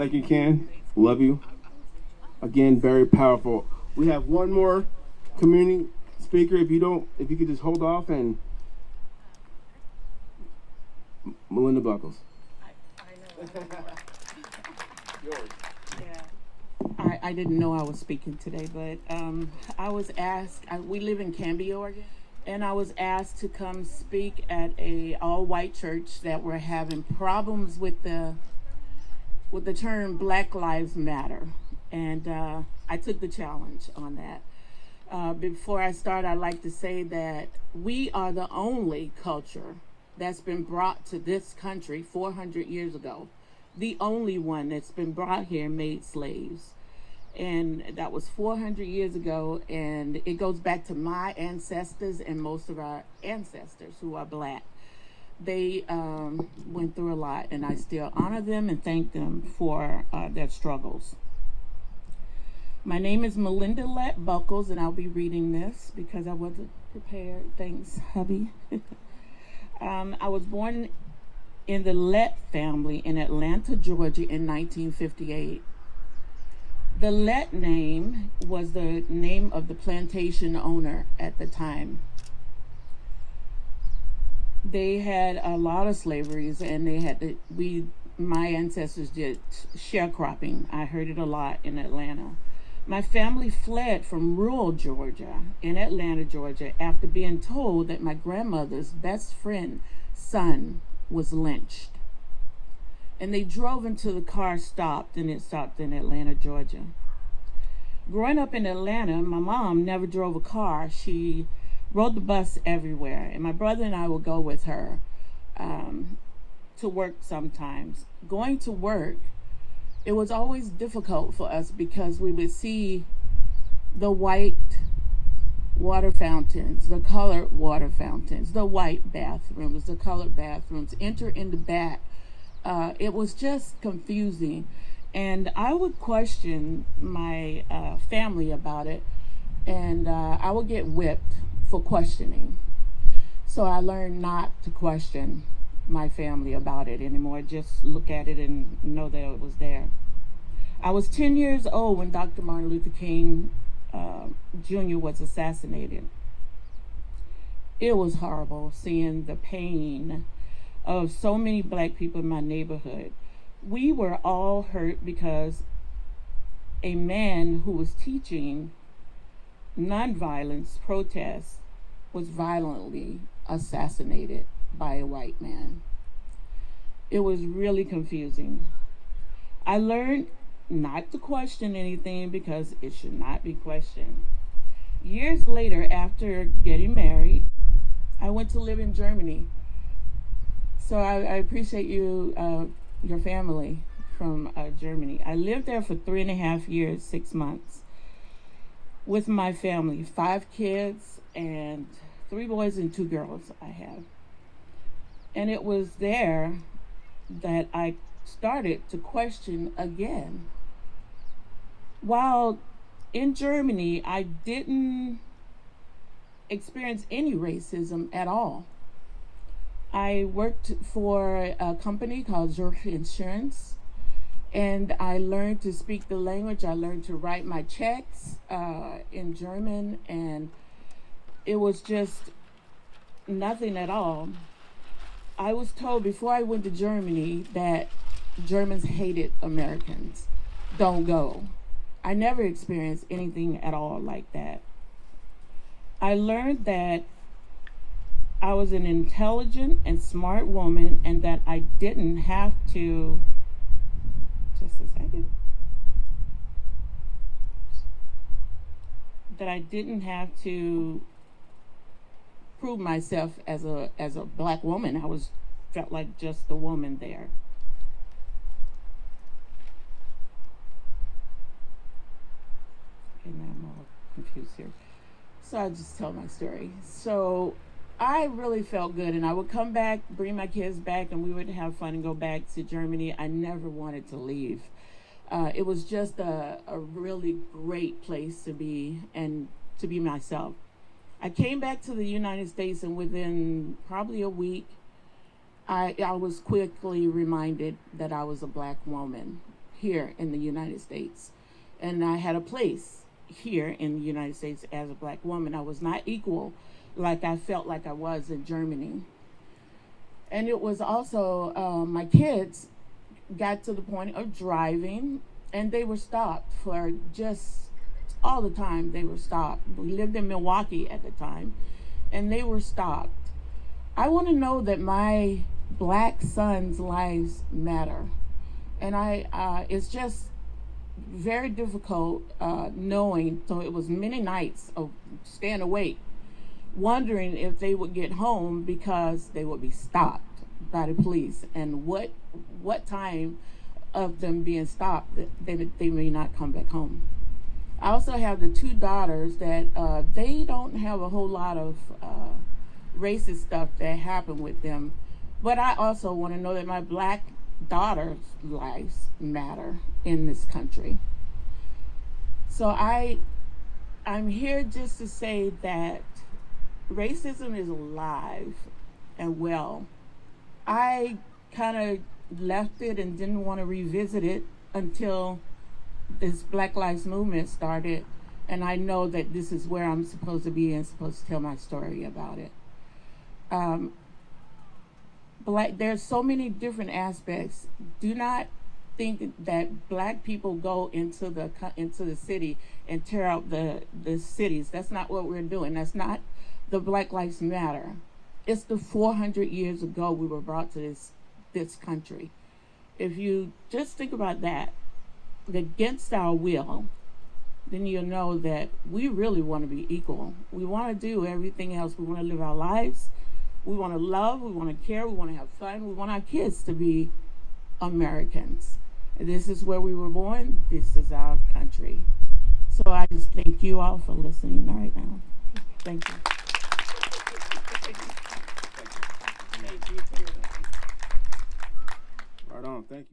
Thank you, Ken. Love you. Again, very powerful. We have one more community speaker. If you could just hold off, and Melinda Buckles. I know. Yours. Yeah. I didn't know I was speaking today, but I was asked, we live in Canby, Oregon, and I was asked to come speak at a all-white church that were having problems with the term Black Lives Matter. And I took the challenge on that. Before I start, I'd like to say that we are the only culture that's been brought to this country 400 years ago. The only one that's been brought here made slaves. And that was 400 years ago, and it goes back to my ancestors and most of our ancestors who are Black. They went through a lot, and I still honor them and thank them for their struggles. My name is Melinda Lett Buckles, and I'll be reading this because I wasn't prepared. Thanks, hubby. I was born in the Lett family in Atlanta, Georgia in 1958. The Lett name was the name of the plantation owner at the time. They had a lot of slaveries, and my ancestors did sharecropping. I heard it a lot in Atlanta. My family fled from rural Georgia in Atlanta, Georgia, after being told that my grandmother's best friend's son was lynched. And they drove until the car stopped, and it stopped in Atlanta, Georgia. Growing up in Atlanta, my mom never drove a car. She rode the bus everywhere, and my brother and I would go with her to work sometimes. Going to work, it was always difficult for us because we would see the white water fountains, the colored water fountains, the white bathrooms, the colored bathrooms, enter in the back. It was just confusing, and I would question my family about it, and I would get whipped for questioning. So I learned not to question my family about it anymore, just look at it and know that it was there. I was 10 years old when Dr. Martin Luther King Jr. was assassinated. It was horrible seeing the pain of so many Black people in my neighborhood. We were all hurt because a man who was teaching nonviolence protests was violently assassinated by a white man. It was really confusing. I learned not to question anything because it should not be questioned. Years later, after getting married, I went to live in Germany. So I appreciate you, your family from Germany. I lived there for 3.5 years, 6 months, with my family, 5 kids and 3 boys and 2 girls I have. And it was there that I started to question again. While in Germany, I didn't experience any racism at all. I worked for a company called Zurich Insurance, and I learned to speak the language. I learned to write my checks in German, and it was just nothing at all. I was told before I went to Germany that Germans hated Americans. Don't go. I never experienced anything at all like that. I learned that I was an intelligent and smart woman, and that I didn't have to, just a second, that I didn't have to prove myself as a Black woman. I felt like just a woman there. Okay, now I'm all confused here. So I'll just tell my story. So I really felt good, and I would come back, bring my kids back, and we would have fun and go back to Germany. I never wanted to leave. It was just a really great place to be and to be myself. I came back to the United States, and within probably a week, I was quickly reminded that I was a Black woman here in the United States. And I had a place here in the United States as a black woman. I was not equal like I felt like I was in Germany. And it was also, my kids got to the point of driving, and they were stopped for just all the time. They were stopped. We lived in Milwaukee at the time, and they were stopped. I want to know that my black sons' lives matter. And it's just very difficult knowing, so it was many nights of staying awake, wondering if they would get home because they would be stopped by the police, and what time of them being stopped they may not come back home. I also have the two daughters that they don't have a whole lot of racist stuff that happened with them, but I also want to know that my black daughters' lives matter in this country. So I'm here just to say that racism is alive and well. I kind of left it and didn't want to revisit it until this Black Lives Movement started, and I know that this is where I'm supposed to be and supposed to tell my story about it. There's so many different aspects. Do not think that black people go into the city and tear out the cities. That's not what we're doing. That's not the Black Lives Matter. It's the 400 years ago we were brought to this country. If you just think about that, against our will, then you'll know that we really want to be equal. We want to do everything else. We want to live our lives. We want to love. We want to care. We want to have fun. We want our kids to be Americans. This is where we were born. This is our country. So I just thank you all for listening right now. Thank you. Right on. Thank you.